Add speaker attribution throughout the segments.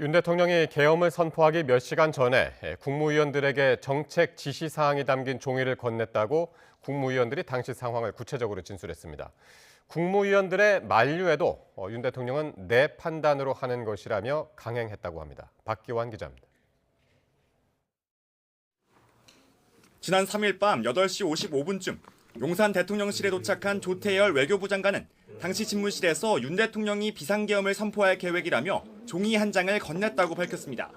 Speaker 1: 윤 대통령이 계엄을 선포하기 몇 시간 전에 국무위원들에게 정책 지시 사항이 담긴 종이를 건넸다고 국무위원들이 당시 상황을 구체적으로 진술했습니다. 국무위원들의 만류에도 윤 대통령은 내 판단으로 하는 것이라며 강행했다고 합니다. 박기환 기자입니다.
Speaker 2: 지난 3일 밤 8시 55분쯤 용산 대통령실에 도착한 조태열 외교부 장관은 당시 집무실에서 윤 대통령이 비상계엄을 선포할 계획이라며 종이 한 장을 건넸다고 밝혔습니다.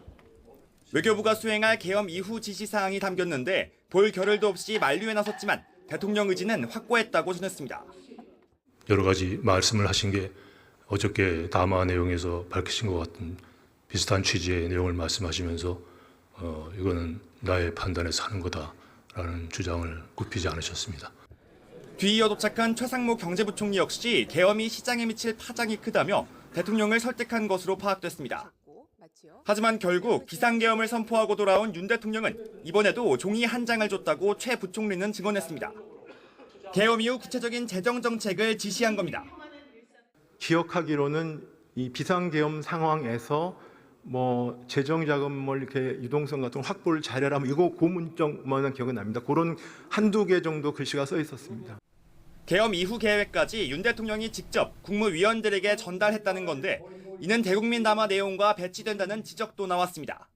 Speaker 2: 외교부가 수행할 계엄 이후 지시사항이 담겼는데 볼 겨를도 없이 만류에 나섰지만 대통령 의지는 확고했다고 전했습니다.
Speaker 3: 여러 가지 말씀을 하신 게 어저께 담화 내용에서 밝히신 것 같은 비슷한 취지의 내용을 말씀하시면서 이거는 나의 판단에서 하는 거다라는 주장을 굽히지 않으셨습니다.
Speaker 2: 뒤이어 도착한 최상목 경제부총리 역시 계엄이 시장에 미칠 파장이 크다며 대통령을 설득한 것으로 파악됐습니다. 하지만 결국 비상계엄을 선포하고 돌아온 윤 대통령은 이번에도 종이 한 장을 줬다고 최 부총리는 증언했습니다. 계엄 이후 구체적인 재정 정책을 지시한 겁니다.
Speaker 4: 기억하기로는 이 비상계엄 상황에서 재정 자금 이렇게 유동성 같은 확보를 잘해라 이거 고문적만 기억은 납니다. 그런 한두 개 정도 글씨가 써 있었습니다.
Speaker 2: 계엄 이후 계획까지 윤 대통령이 직접 국무위원들에게 전달했다는 건데 이는 대국민 담화 내용과 배치된다는 지적도 나왔습니다.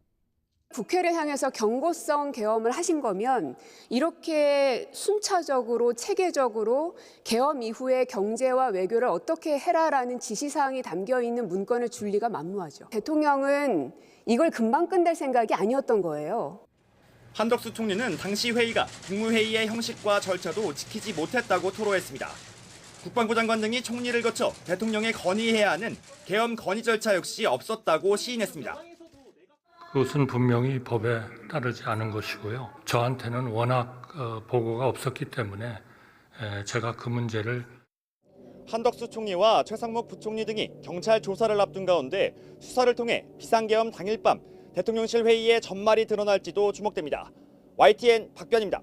Speaker 5: 국회를 향해서 경고성 계엄을 하신 거면 이렇게 순차적으로 체계적으로 계엄 이후에 경제와 외교를 어떻게 해라라는 지시사항이 담겨있는 문건을 줄 리가 만무하죠. 대통령은 이걸 금방 끝낼 생각이 아니었던 거예요.
Speaker 2: 한덕수 총리는 당시 회의가 국무회의의 형식과 절차도 지키지 못했다고 토로했습니다. 국방부 장관 등이 총리를 거쳐 대통령에 건의해야 하는 계엄 건의 절차 역시 없었다고 시인했습니다.
Speaker 6: 그것은 분명히 법에 따르지 않은 것이고요. 저한테는 워낙 보고가 없었기 때문에 제가 그 문제를
Speaker 2: 한덕수 총리와 최상목 부총리 등이 경찰 조사를 앞둔 가운데 수사를 통해 비상계엄 당일 밤 대통령실 회의의 전말이 드러날지도 주목됩니다. YTN 박변입니다.